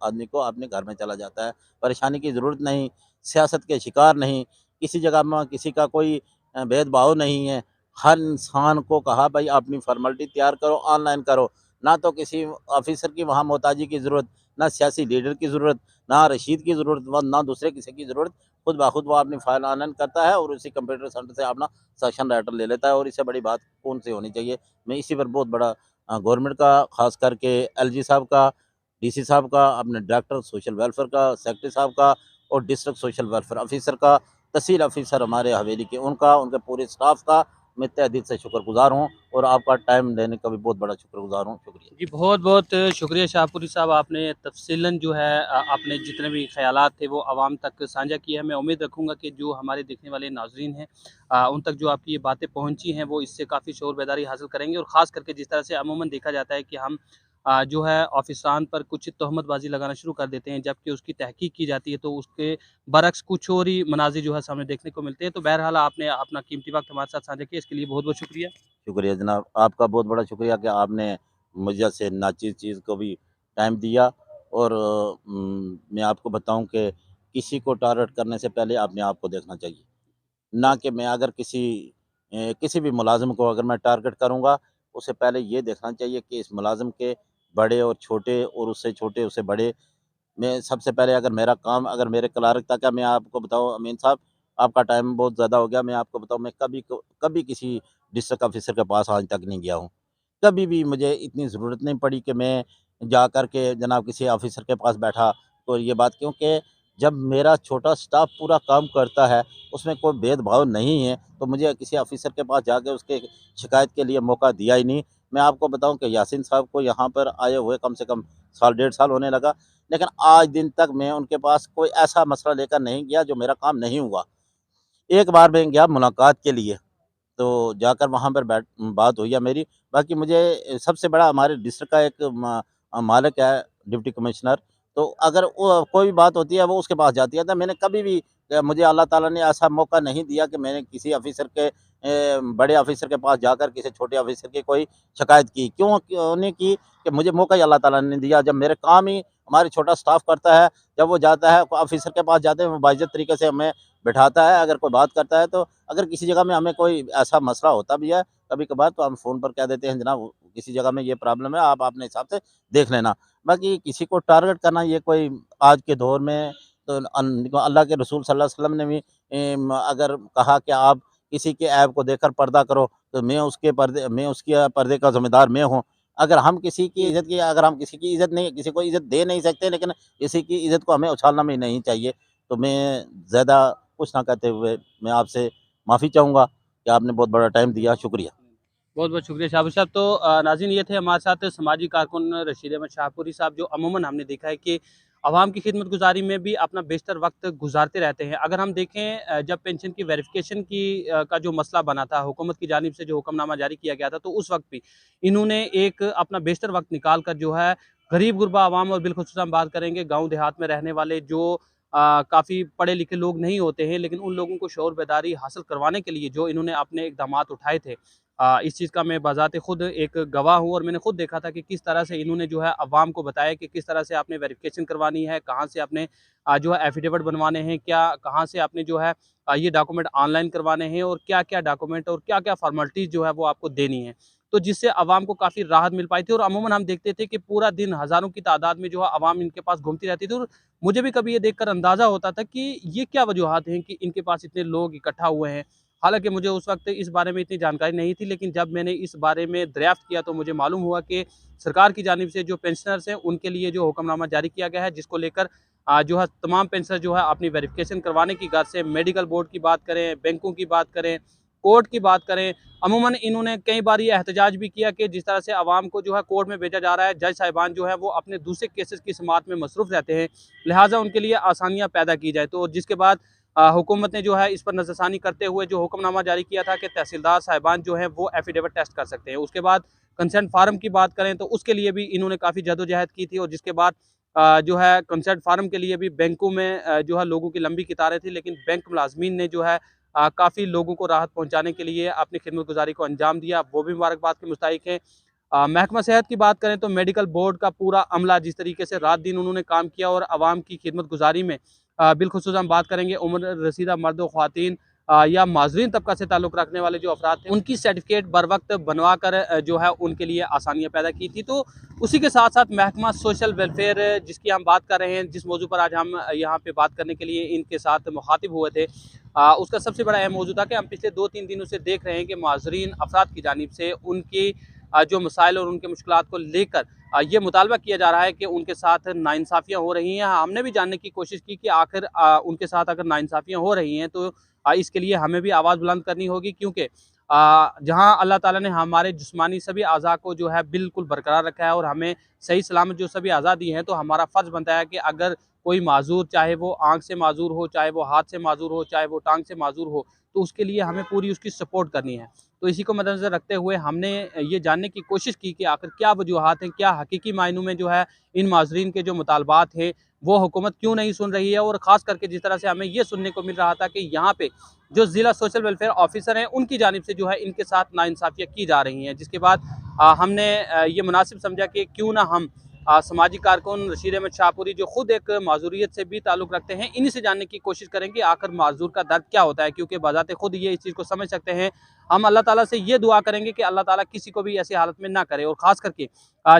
S2: आदमी को अपने घर में चला जाता है। परेशानी की ज़रूरत नहीं, सियासत के शिकार नहीं, किसी जगह में किसी का कोई भेदभाव नहीं है। हर इंसान को कहा भाई अपनी फ़ॉर्मेलिटी तैयार करो, ऑनलाइन करो। ना तो किसी ऑफ़िसर की वहाँ मोहताजी की ज़रूरत, ना सियासी लीडर की ज़रूरत, ना रशीद की ज़रूरत, व ना दूसरे किसी की ज़रूरत। खुद ब खुद वो अपनी फ़ाइल ऑनलाइन करता है और उसी कंप्यूटर सेंटर से अपना सेशन लेटर ले लेता है और इससे बड़ी बात कौन-सी होनी चाहिए। मैं इसी पर बहुत बड़ा गवर्नमेंट का, ख़ास करके एलजी साहब का, डीसी साहब का, अपने डायरेक्टर सोशल वेलफेयर का, सेक्रेटरी साहब का और डिस्ट्रिक्ट सोशल वेलफेयर ऑफ़िसर का, तहसील ऑफ़िसर हमारे हवेली के उनका, उनके पूरे स्टाफ़ का मैं तहे दिल से शुक्रगुज़ार हूँ और आपका टाइम देने का भी बहुत बड़ा शुक्रगुज़ार हूँ। शुक्रिया।
S1: जी, बहुत-बहुत शुक्रिया शाहपुरी साहब, आपने तफ़सीलन जो है अपने जितने भी ख़यालात थे वो आवाम तक साझा किए हैं। मैं उम्मीद रखूँगा कि जो हमारे देखने वाले नाज़रीन हैं उन तक जो आपकी ये बातें पहुँची हैं वो इससे काफ़ी शऊर बेदारी हासिल करेंगे, और ख़ास करके जिस तरह से अमूमन देखा जाता है कि हम जो है ऑफ़िसरान पर कुछ तोहमतबाज़ी लगाना शुरू कर देते हैं, जबकि उसकी तहकीक की जाती है तो उसके बरअक्स कुछ और ही मनाज़िर जो है सामने देखने को मिलते हैं। तो बहरहाल आपने अपना कीमती वक़्त हमारे साथ साझा किया, इसके लिए बहुत-बहुत शुक्रिया।
S2: शुक्रिया जनाब, आपका बहुत बड़ा शुक्रिया कि आपने मुझ जैसे नाचीज़ चीज़ को भी टाइम दिया और मैं आपको बताऊँ कि किसी को टारगेट करने से पहले अपने आप को देखना चाहिए। ना कि मैं अगर किसी भी मुलाज़िम को अगर मैं टारगेट करूँगा, उससे पहले ये देखना चाहिए कि इस मुलाज़िम के बड़े और छोटे और उससे छोटे, उससे बड़े, मैं सबसे पहले अगर मेरा काम अगर मेरे क्लर्क तक है, मैं आपको बताऊँ अमीन साहब, आपका टाइम बहुत ज़्यादा हो गया, मैं आपको बताऊँ मैं कभी किसी डिस्ट्रिक्ट ऑफ़िसर के पास आज तक नहीं गया हूँ। कभी भी मुझे इतनी ज़रूरत नहीं पड़ी कि मैं जा कर के जनाब किसी ऑफ़िसर के पास बैठा, तो ये बात क्योंकि जब मेरा छोटा स्टाफ़ पूरा काम करता है, उसमें कोई भेदभाव नहीं है, तो मुझे किसी ऑफ़िसर के पास जाके उसके शिकायत के लिए मौका दिया ही नहीं। मैं आपको बताऊँ कि यासीन साहब को यहाँ पर आए हुए कम से कम साल, डेढ़ साल होने लगा, लेकिन आज दिन तक मैं उनके पास कोई ऐसा मसला लेकर नहीं गया जो मेरा काम नहीं हुआ। एक बार मैं गया मुलाकात के लिए, तो जाकर वहाँ पर बात हुई है मेरी। बाकी मुझे सबसे बड़ा हमारे डिस्ट्रिक्ट का एक मालिक है, डिप्टी कमिश्नर, तो अगर वो कोई भी बात होती है वो उसके पास जाती है। तो मैंने कभी भी मुझे अल्लाह ताला ने ऐसा मौका नहीं दिया कि मैंने किसी ऑफ़िसर के बड़े ऑफ़िसर के पास जाकर किसी छोटे ऑफ़िसर की कोई शिकायत की। क्यों नहीं की कि मुझे मौका ही अल्लाह ताला ने नहीं दिया। जब मेरे काम ही हमारे छोटा स्टाफ़ करता है, जब वो जाता है ऑफ़िसर के पास जाते हैं, वो बाइज़्ज़त तरीके से हमें बिठाता है, अगर कोई बात करता है तो अगर किसी जगह में हमें कोई ऐसा मसला होता भी है, कभी-कभार तो हम फ़ोन पर कह देते हैं जनाब किसी जगह में ये प्रॉब्लम है, आप अपने हिसाब से देख लेना। बाकी किसी को टारगेट करना ये कोई आज के दौर में तो अल्लाह के रसूल सल्लल्लाहु अलैहि वसल्लम ने भी अगर कहा कि आप किसी के ऐब को देखकर पर्दा करो, तो मैं उसके पर्दे का ज़िम्मेदार मैं हूँ। अगर हम किसी की इज़्ज़त नहीं किसी को इज़्ज़त दे नहीं सकते, लेकिन किसी की इज़्ज़त को हमें उछालना भी नहीं चाहिए। तो मैं ज़्यादा कुछ ना कहते हुए मैं आपसे माफ़ी चाहूँगा कि आपने बहुत बड़ा टाइम दिया। शुक्रिया।
S1: बहुत-बहुत शुक्रिया शाहपुरी साहब। तो नाज़रीन, ये थे हमारे साथ समाजी कारकुन रशीद अहमद शाहपुरी साहब, जो अमूमन हमने देखा है कि आवाम की खिदमतगुज़ारी में भी अपना बेशतर वक़्त गुज़ारते रहते हैं। अगर हम देखें जब पेंशन की वेरिफ़िकेशन का जो मसला बना था, हुकूमत की जानिब से जो हुक्मनामा जारी किया गया था, तो उस वक़्त भी इन्होंने एक अपना बेशतर वक़्त निकाल कर जो है गरीब-गुरबा आवाम, और बिलख़ुसूस हम बात करेंगे गाँव देहात में रहने वाले जो काफ़ी पढ़े-लिखे लोग नहीं होते हैं, लेकिन उन लोगों को शऊर बेदारी हासिल करवाने के लिए जो इन्होंने अपने इक़दामात उठाए थे, इस चीज़ का मैं बज़ाते खुद एक गवाह हूँ, और मैंने खुद देखा था कि किस तरह से इन्होंने जो है अवाम को बताया कि किस तरह से आपने वेरिफ़िकेशन करवानी है, कहाँ से आपने जो है एफ़िडेविट बनवाने हैं, कहाँ से आपने जो है ये डॉक्यूमेंट ऑनलाइन करवाने हैं, और क्या-क्या डॉक्यूमेंट और क्या-क्या फ़ॉर्मेलिटीज़ जो है वो आपको देनी है। तो जिससे अवाम को काफ़ी राहत मिल पाई थी, और अमूमन हम देखते थे कि पूरा दिन हज़ारों की तादाद में जो है अवाम इनके पास घूमती रहती थी, और मुझे भी कभी ये देखकर अंदाज़ा होता था कि ये क्या वजूहात हैं कि इनके पास इतने लोग इकट्ठा हुए हैं। हालाँकि मुझे उस वक़्त इस बारे में इतनी जानकारी नहीं थी, लेकिन जब मैंने इस बारे में दरियाफ़्त किया तो मुझे मालूम हुआ कि सरकार की जानिब से जो पेंशनर्स हैं, उनके लिए जो हुक्मनामा जारी किया गया है, जिसको लेकर जो है तमाम पेंशनर जो है अपनी वेरिफ़िकेशन करवाने की गर्ज से मेडिकल बोर्ड की बात करें, बैंकों की बात करें, कोर्ट की बात करें, अमूमन इन्होंने कई बार ये एहतजाज भी किया कि जिस तरह से अवाम को जो है कोर्ट में भेजा जा रहा है, जज साहिबान जो है वो अपने दूसरे केसेज़ की समाअत में मसरूफ़ रहते हैं, लिहाज़ा उनके लिए आसानियाँ पैदा की जाए। तो जिसके बाद हुकूमत ने जो है इस पर नज़रसानी करते हुए जो हुक्मनामा जारी किया था कि तहसीलदार साहिबान जो हैं वो एफ़िडेविट टेस्ट कर सकते हैं। उसके बाद कंसेंट फ़ार्म की बात करें तो उसके लिए भी इन्होंने काफ़ी जद्दोजहद की थी, और जिसके बाद जो है कंसेंट फ़ार्म के लिए भी बैंकों में जो है लोगों की लंबी कतारें थी, लेकिन बैंक मुलाज़मीन ने जो है काफ़ी लोगों को राहत पहुँचाने के लिए अपनी खिदमतगुज़ारी को अंजाम दिया, वो भी मुबारकबाद के मुस्तहिक हैं। महकमा सेहत की बात करें तो मेडिकल बोर्ड का पूरा अमला जिस तरीके से रात दिन उन्होंने काम किया और आवाम की खिदमत गुजारी में बिलखुसूस हम बात करेंगे उम्र रसीदा मर्द व ख़वातीन या माज़रीन तबका से ताल्लुक़ रखने वाले जो अफ़राद थे उनकी सर्टिफ़िकेट बर वक्त बनवा कर जो है उनके लिए आसानियाँ पैदा की थी। तो उसी के साथ साथ महकमा सोशल वेलफेयर जिसकी हम बात कर रहे हैं, जिस मौजू पर आज हम यहाँ पे बात करने के लिए इनके साथ मुखातिब हुए थे, उसका सबसे बड़ा अहम मौजू था कि हम पिछले 2-3 दिनों से देख रहे हैं कि माज़रीन अफ़राद की जानिब से उनकी जो मसाइल और उनके मुश्किलात को लेकर ये मुतालबा किया जा रहा है कि उनके साथ नाइंसाफ़ियाँ हो रही हैं। हमने भी जानने की कोशिश की कि आखिर उनके साथ अगर नाइंसाफ़ियाँ हो रही हैं तो इसके लिए हमें भी आवाज़ बुलंद करनी होगी, क्योंकि जहाँ अल्लाह ताला ने हमारे जिस्मानी सभी अज़ा को जो है बिल्कुल बरकरार रखा है और हमें सही सलामत जो सभी अज़ा दिए हैं, तो हमारा फ़र्ज़ बनता है कि अगर कोई माज़ूर, चाहे वो आँख से माज़ूर हो, चाहे वो हाथ से माज़ूर हो, चाहे वो टाँग से माज़ूर हो, तो उसके लिए हमें पूरी उसकी सपोर्ट करनी है। तो इसी को मद्देनज़र रखते हुए हमने ये जानने की कोशिश की कि आखिर क्या वजूहात हैं, क्या हकीकी मायनों में जो है इन माज़रीन के जो मुतालबात हैं वो हुकूमत क्यों नहीं सुन रही है। और ख़ास करके जिस तरह से हमें ये सुनने को मिल रहा था कि यहाँ पे जो ज़िला सोशल वेलफेयर ऑफिसर हैं उनकी जानिब से जो है इनके साथ नाइंसाफ़ियाँ की जा रही हैं, जिसके बाद हमने ये मुनासिब समझा कि क्यों ना हम समाजी कारकुन रशीद अहमद शाहपुरी जो ख़ुद एक माज़ूरियत से भी ताल्लुक़ रखते हैं, इन्हीं से जानने की कोशिश करें कि आखिर माज़ूर का दर्द क्या होता है, क्योंकि बज़ाते ख़ुद ये इस चीज़ को समझ सकते हैं। हम अल्लाह ताला से ये दुआ करेंगे कि अल्लाह ताला किसी को भी ऐसी हालत में ना करे। और ख़ास करके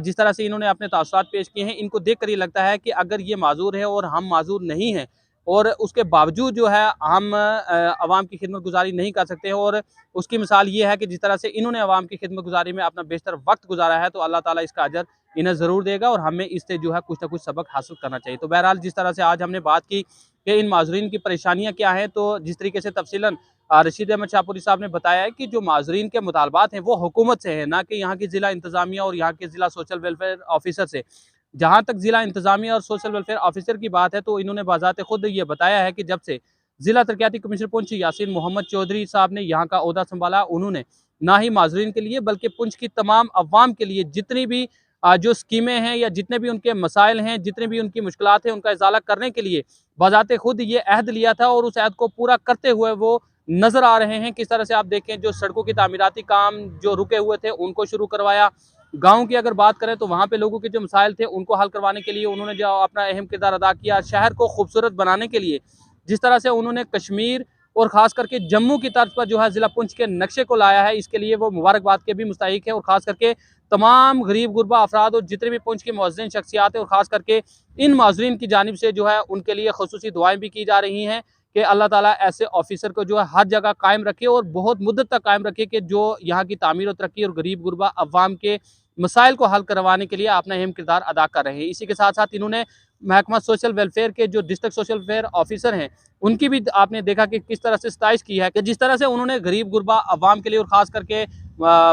S1: जिस तरह से इन्होंने अपने तासुरात पेश किए हैं, इनको देख कर ये लगता है कि अगर ये माज़ूर है और हम माज़ूर नहीं हैं और उसके बावजूद जो है हम अवाम की खिदमत गुज़ारी नहीं कर सकते हैं। और उसकी मिसाल ये है कि जिस तरह से इन्होंने अवाम की खिदमत गुज़ारी में अपना बेशतर वक्त गुजारा है, तो अल्लाह ताला इसका अजर इन्हें ज़रूर देगा और हमें इससे जो है कुछ ना कुछ सबक हासिल करना चाहिए। तो बहरहाल जिस तरह से आज हमने बात की कि इन माज़रीन की परेशानियाँ क्या हैं, तो जिस तरीके से तफ़सीलन रशीद अहमद शाहपुरी साहब ने बताया है कि जो माज़रीन के मुतालबात हैं वो हुकूमत से हैं, ना कि यहाँ की ज़िला इंतज़ामिया और यहाँ के ज़िला सोशल वेलफेयर ऑफिसर से। जहाँ तक ज़िला इंतज़ामिया और सोशल वेलफेयर ऑफिसर की बात है, तो इन्होंने बाज़ाते खुद ये बताया है कि जब से ज़िला तरक्याती कमिश्नर पुंछ यासीन मोहम्मद चौधरी साहब ने यहाँ का ओहदा संभाला, उन्होंने ना ही माज़रीन के लिए बल्कि पुंछ की तमाम अवाम के लिए जितनी भी जो स्कीमें हैं या जितने भी उनके मसाइल हैं, जितनी भी उनकी मुश्किलात हैं, उनका इज़ाला करने के लिए बाज़ाते खुद ये अहद लिया था और उस अहद को पूरा करते हुए वो नज़र आ रहे हैं। किस तरह से आप देखें, जो सड़कों की तामीराती काम जो रुके हुए थे उनको शुरू करवाया। गाँव की अगर बात करें तो वहाँ पे लोगों के जो मसाइल थे उनको हल करवाने के लिए उन्होंने जो अपना अहम किरदार अदा किया। शहर को खूबसूरत बनाने के लिए जिस तरह से उन्होंने कश्मीर और ख़ास करके जम्मू की तर्ज पर जो है ज़िला पुंछ के नक्शे को लाया है, इसके लिए वो मुबारकबाद के भी मुस्तहिक है। और ख़ास करके तमाम गरीब गुरबा अफराद और जितने भी पुंछ की मुअज़्ज़िन शख्सियात हैं और ख़ास करके इन माज़रीन की जानिब से जो है उनके लिए ख़ुसूसी दुआएँ भी की जा रही हैं कि अल्लाह ताला ऐसे ऑफिसर को जो है हर जगह कायम रखे और बहुत मुद्दत तक कायम रखे कि जो यहाँ की तामीर और तरक्की और गरीब गुरबा अवाम के मसाइल को हल करवाने के लिए अपना अहम किरदार अदा कर रहे हैं। इसी के साथ साथ इन्होंने महकमा सोशल वेलफेयर के जो डिस्ट्रिक्ट सोशल वेलफेयर ऑफिसर हैं उनकी भी आपने देखा कि किस तरह से सताइश की है कि जिस तरह से उन्होंने गरीब गुरबा अवाम के लिए और ख़ास करके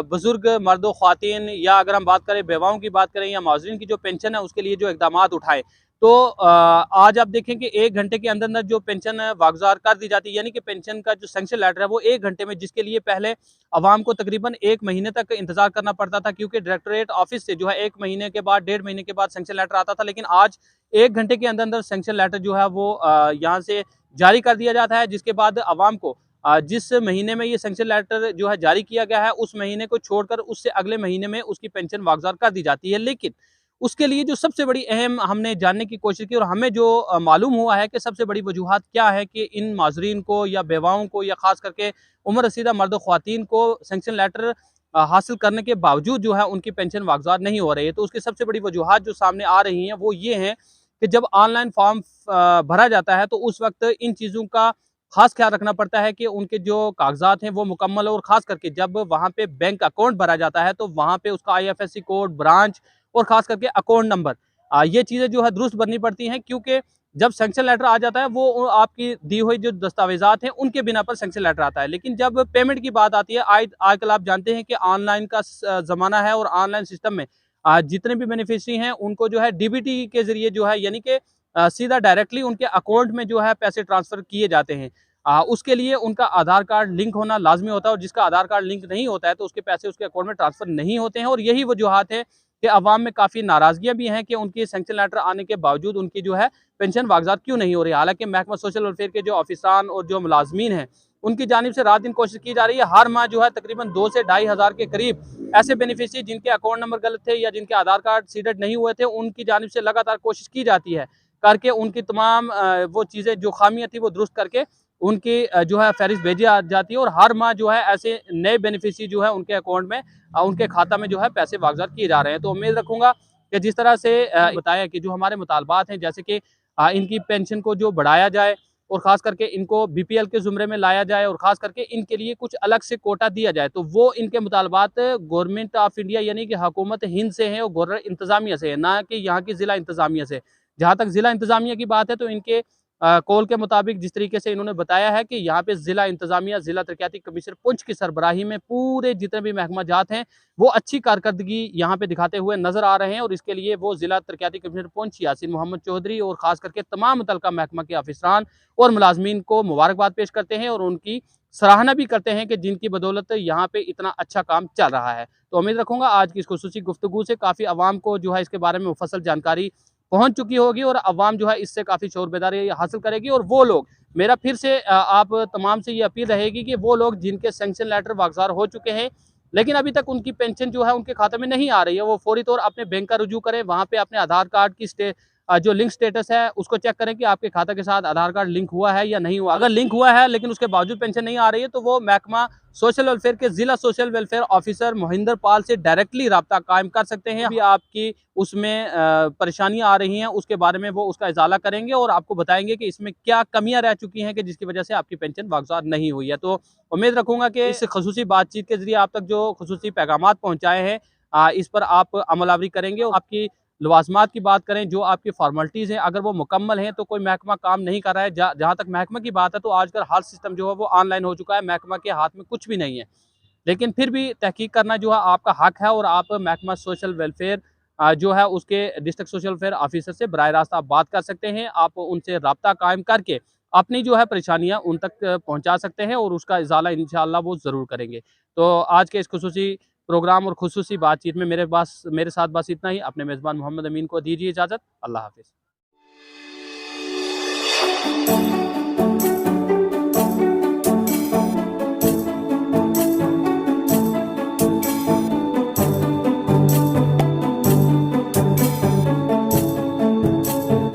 S1: बुजुर्ग मर्दों ख्वातीन या अगर हम बात करें बेवाओं की बात करें या माज़रीन की जो पेंशन है उसके लिए जो इकदाम उठाए। तो आज आप देखें कि 1 घंटे के अंदर अंदर जो पेंशन वागज़ार कर दी जाती है, यानी कि पेंशन का जो सैंक्शन लेटर है वो 1 घंटे में, जिसके लिए पहले अवाम को तकरीबन 1 महीने तक इंतज़ार करना पड़ता था, क्योंकि डायरेक्टरेट ऑफिस से जो है 1 महीने के बाद, 1.5 महीने के बाद सैंक्शन लेटर आता था। लेकिन आज 1 घंटे के अंदर अंदर सैंक्शन लेटर जो है वो यहाँ से जारी कर दिया जाता है, जिसके बाद अवाम को जिस महीने में ये सैंक्शन लेटर जो है जारी किया गया है उस महीने को छोड़कर उससे अगले महीने में उसकी पेंशन वागज़ार कर दी जाती है। लेकिन उसके लिए जो सबसे बड़ी अहम हमने जानने की कोशिश की और हमें जो मालूम हुआ है कि सबसे बड़ी वजूहात क्या है कि इन माज़रीन को या बेवाओं को या ख़ास करके उम्र रसीदा मर्द ख़वातीन को सैंक्शन लेटर हासिल करने के बावजूद जो है उनकी पेंशन वागज़ार नहीं हो रही है। तो उसकी सबसे बड़ी वजूहात जो सामने आ रही हैं वो ये हैं कि जब ऑनलाइन फॉर्म भरा जाता है तो उस वक्त इन चीज़ों का खास ख्याल रखना पड़ता है कि उनके जो कागजात हैं वो मुकम्मल हो। और ख़ास करके जब वहाँ पे बैंक अकाउंट भरा जाता है तो वहाँ पे उसका IFSC कोड, ब्रांच और ख़ास करके अकाउंट नंबर, ये चीज़ें जो है दुरुस्त भरनी पड़ती हैं, क्योंकि जब सैंक्शन लेटर आ जाता है वो आपकी दी हुई जो दस्तावेज़ात हैं उनके बिना पर सैंक्शन लेटर आता है। लेकिन जब पेमेंट की बात आती है, आजकल आप जानते हैं कि ऑनलाइन का ज़माना है और ऑनलाइन सिस्टम में जितने भी बेनिफिशरी हैं उनको जो है DBT के ज़रिए जो है, यानी कि सीधा डायरेक्टली उनके अकाउंट में जो है पैसे ट्रांसफ़र किए जाते हैं। उसके लिए उनका आधार कार्ड लिंक होना लाज़मी होता है और जिसका आधार कार्ड लिंक नहीं होता है तो उसके पैसे उसके अकाउंट में ट्रांसफ़र नहीं होते हैं। और यही वजूहात है कि अवाम में काफ़ी नाराज़गियाँ भी हैं कि उनकी सैंक्शन लेटर आने के बावजूद उनकी जो है पेंशन वागज़ात क्यों नहीं हो रही। हालाँकि महकमा सोशल वेलफेयर के जो ऑफिसरान और जो मुलाज़मीन हैं उनकी जानिब से रात दिन कोशिश की जा रही है। हर माह जो है तकरीबन 2 से 2,500 के करीब ऐसे बेनिफिशियरी जिनके अकाउंट नंबर गलत थे या जिनके आधार कार्ड सीडेड नहीं हुए थे, उनकी जानिब से लगातार कोशिश की जाती है करके उनकी तमाम वो चीज़ें जो खामियां थी वो दुरुस्त करके उनकी जो है फहरिस्त भेजी जाती है और हर माह जो है ऐसे नए बेनिफिशियरी जो है उनके अकाउंट में उनके खाता में जो है पैसे वागजार किए जा रहे हैं। तो उम्मीद रखूंगा कि जिस तरह से बताया कि जो हमारे मुतालबात हैं, जैसे कि इनकी पेंशन को जो बढ़ाया जाए और ख़ास करके इनको बीपीएल के ज़ुमरे में लाया जाए और ख़ास करके इनके लिए कुछ अलग से कोटा दिया जाए, तो वो इनके मुतालबात गवर्नमेंट ऑफ इंडिया यानी कि हुकूमत हिंद से हैं और गवर्नर इंतज़ामिया से है, ना कि यहाँ की ज़िला इंतज़ामिया से। जहाँ तक ज़िला इंतज़ामिया की बात है तो इनके कॉल के मुताबिक जिस तरीके से इन्होंने बताया है कि यहाँ पे ज़िला इंतज़ामिया, ज़िला तरक्याती कमिश्नर पुंछ की सरबराही में पूरे जितने भी महकमा जात हैं, वो अच्छी कारकर्दगी यहाँ पे दिखाते हुए नज़र आ रहे हैं और इसके लिए वो ज़िला तरक्याती कमिश्नर पुंछ यासीन मोहम्मद चौधरी और ख़ास करके तमाम मुतल्लिका महकमा के अफसरान और मुलाजमीन को मुबारकबाद पेश करते हैं और उनकी सराहना भी करते हैं कि जिनकी बदौलत यहाँ पे इतना अच्छा काम चल रहा है। तो उम्मीद रखूंगा आज की इस खुसूसी गुफ्तगू से काफ़ी अवाम को जो है इसके बारे में मुफस्सल जानकारी पहुंच चुकी होगी और अवाम जो है इससे काफ़ी शौर बेदारी हासिल करेगी। और वो लोग, मेरा फिर से आप तमाम से ये अपील रहेगी कि वो लोग जिनके सैंक्शन लेटर वागजार हो चुके हैं लेकिन अभी तक उनकी पेंशन जो है उनके खाते में नहीं आ रही है, वो फौरी तौर अपने बैंक का रुजू करें, वहाँ पे अपने आधार कार्ड की जो लिंक स्टेटस है उसको चेक करें कि आपके खाता के साथ आधार कार्ड लिंक हुआ है या नहीं हुआ। अगर लिंक हुआ है लेकिन उसके बावजूद पेंशन नहीं आ रही है तो वो महकमा सोशल वेलफेयर के जिला सोशल वेलफेयर ऑफिसर मोहिंदर पाल से डायरेक्टली रब्ता कायम कर सकते हैं। अभी आपकी उसमें परेशानियां आ रही हैं उसके बारे में वो उसका इजाला करेंगे और आपको बताएंगे कि इसमें क्या कमियां रह चुकी हैं कि जिसकी वजह से आपकी पेंशन वागजार नहीं हुई है। तो उम्मीद रखूंगा कि इस खसूसी बातचीत के जरिए आप तक जो खसूसी पैगाम पहुँचाए हैं इस पर आप अमलावरी करेंगे और आपकी लवाजमात की बात करें, जो आपकी फॉर्मेलिटीज़ हैं अगर वो मुकम्मल हैं तो कोई महकमा काम नहीं कर रहा है। जहाँ तक महकमा की बात है तो आजकल हर सिस्टम जो है वो ऑनलाइन हो चुका है, महकमा के हाथ में कुछ भी नहीं है। लेकिन फिर भी तहकीक करना जो है आपका हक है और आप महकमा सोशल वेलफेयर जो है उसके डिस्ट्रिक्ट सोशल वेलफेयर ऑफिसर से बराह रास्त आप बात कर सकते हैं। आप उनसे रब्ता कायम करके अपनी जो है परेशानियाँ उन तक पहुँचा सकते हैं और उसका इजाला इंशाअल्लाह वो ज़रूर करेंगे। तो आज के इस खुसूसी प्रोग्राम और खुसूसी बातचीत में मेरे साथ बस इतना ही। अपने मेज़बान मोहम्मद अमीन को दीजिए इजाज़त। अल्लाह हाफ़िज़।